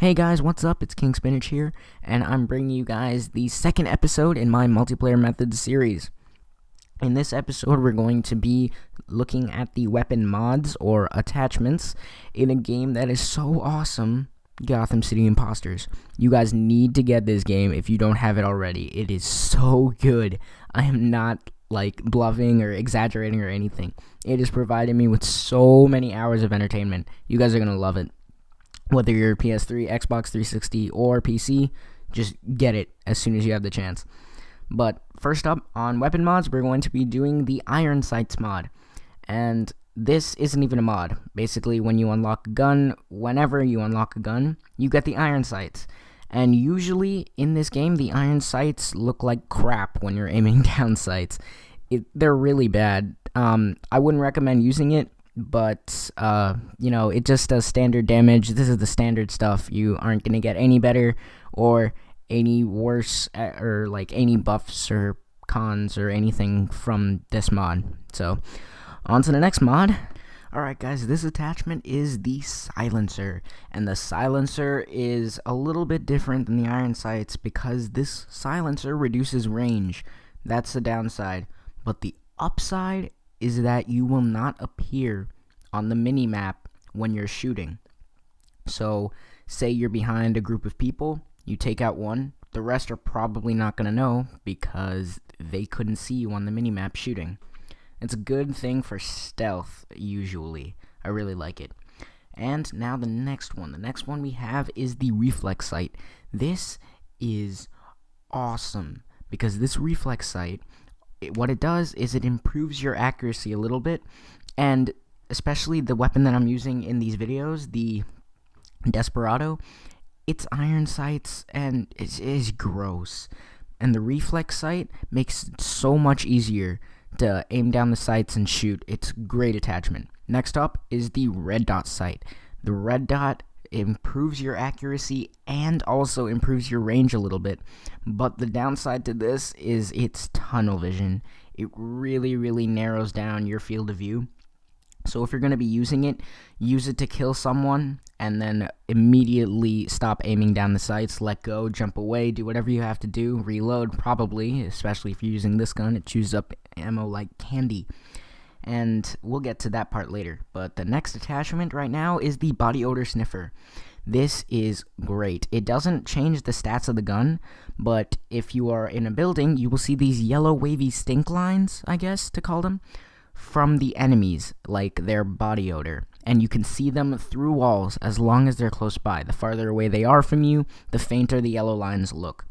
Hey guys, what's up? It's King Spinach here, and I'm bringing you guys the second episode in my multiplayer methods series. In this episode, we're going to be looking at the weapon mods or attachments in a game that is so awesome, Gotham City Impostors. You guys need to get this game if you don't have it already. It is so good. I am not bluffing or exaggerating or anything. It has provided me with so many hours of entertainment. You guys are going to love it. Whether you're PS3, Xbox 360, or PC, just get it as soon as you have the chance. But first up, on weapon mods, we're going to be doing the Iron Sights mod. And this isn't even a mod. Basically, when you unlock a gun, whenever you unlock a gun, you get the Iron Sights. And usually, in this game, the Iron Sights look like crap when you're aiming down sights. They're really bad. I wouldn't recommend using it. But, it just does standard damage. This is the standard stuff. You aren't going to get any better or any worse or, any buffs or cons or anything from this mod. So, on to the next mod. Alright guys, this attachment is the Silencer. And the Silencer is a little bit different than the Iron Sights because this Silencer reduces range. That's the downside. But the upside is that you will not appear on the mini-map when you're shooting. So, say you're behind a group of people, you take out one, the rest are probably not going to know because they couldn't see you on the mini-map shooting. It's a good thing for stealth, usually. I really like it. And now the next one. The next one we have is the Reflex Sight. This is awesome because this Reflex Sight, what it does is it improves your accuracy a little bit, and especially the weapon that I'm using in these videos, the Desperado, it's iron sights and it is gross. And the Reflex Sight makes it so much easier to aim down the sights and shoot. It's a great attachment. Next up is the Red Dot Sight. The Red Dot improves your accuracy and also improves your range a little bit, but the downside to this is its tunnel vision. It really narrows down your field of view. So if you're going to be using it, use it to kill someone and then immediately stop aiming down the sights, let go, jump away, do whatever you have to do, reload probably, especially if you're using this gun. It chews up ammo like candy. And we'll get to that part later. But the next attachment right now is the Body Odor Sniffer. This is great. It doesn't change the stats of the gun, but if you are in a building, you will see these yellow wavy stink lines, I guess to call them, from the enemies, like their body odor. And you can see them through walls as long as they're close by. The farther away they are from you, the fainter the yellow lines look.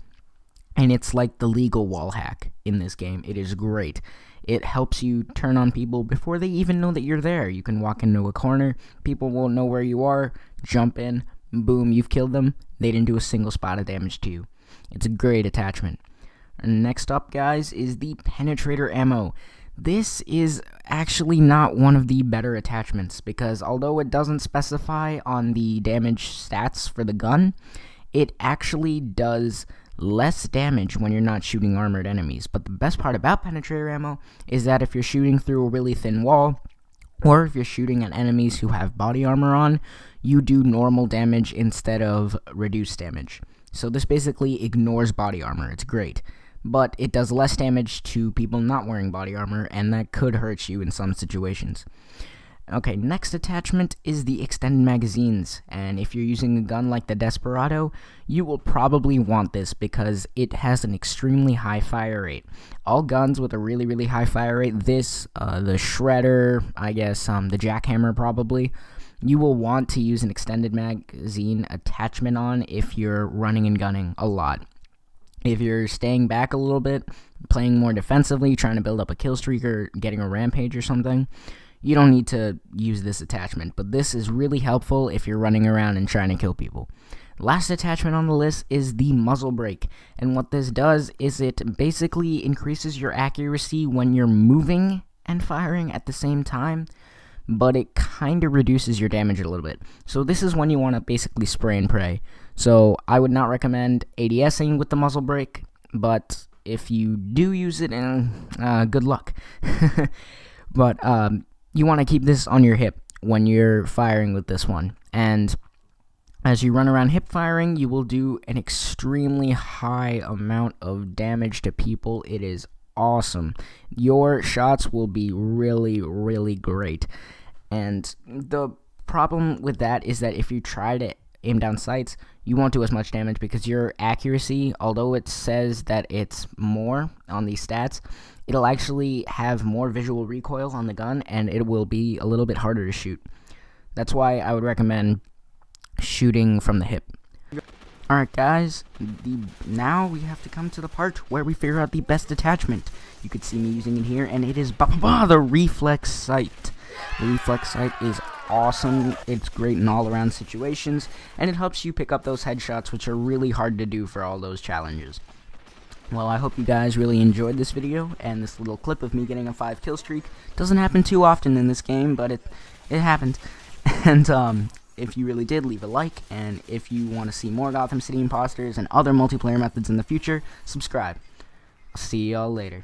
And it's like the legal wall hack in this game. It is great. It helps you turn on people before they even know that you're there. You can walk into a corner, people won't know where you are, jump in, boom, you've killed them. They didn't do a single spot of damage to you. It's a great attachment. And next up, guys, is the Penetrator Ammo. This is actually not one of the better attachments because although it doesn't specify on the damage stats for the gun, it actually does less damage when you're not shooting armored enemies. But the best part about Penetrator Ammo is that if you're shooting through a really thin wall, or if you're shooting at enemies who have body armor on, you do normal damage instead of reduced damage. So this basically ignores body armor. It's great. But it does less damage to people not wearing body armor, and that could hurt you in some situations. Okay, next attachment is the extended magazines, and if you're using a gun like the Desperado, you will probably want this because it has an extremely high fire rate. All guns with a really high fire rate, this, the Shredder, I guess, the Jackhammer probably, you will want to use an extended magazine attachment on if you're running and gunning a lot. If you're staying back a little bit, playing more defensively, trying to build up a kill streak or getting a rampage or something, you don't need to use this attachment, but this is really helpful if you're running around and trying to kill people. Last attachment on the list is the muzzle brake, and what this does is it basically increases your accuracy when you're moving and firing at the same time, but it kind of reduces your damage a little bit. So this is when you want to basically spray and pray. So I would not recommend ADSing with the muzzle brake, but if you do use it, good luck. But you want to keep this on your hip when you're firing with this one. And as you run around hip firing, you will do an extremely high amount of damage to people. It is awesome. Your shots will be really, really great. And the problem with that is that if you try to aim down sights, you won't do as much damage because your accuracy, although it says that it's more on these stats, it'll actually have more visual recoil on the gun, and it will be a little bit harder to shoot. That's why I would recommend shooting from the hip. Alright guys, now we have to come to the part where we figure out the best attachment. You could see me using it here, and it is the reflex sight. The reflex sight is awesome. It's great in all around situations, and it helps you pick up those headshots, which are really hard to do for all those challenges. Well, I hope you guys really enjoyed this video, and this little clip of me getting a 5 kill streak. Doesn't happen too often in this game, but it happened. And if you really did, leave a like, and if you want to see more Gotham City Impostors and other multiplayer methods in the future, subscribe. I'll see y'all later.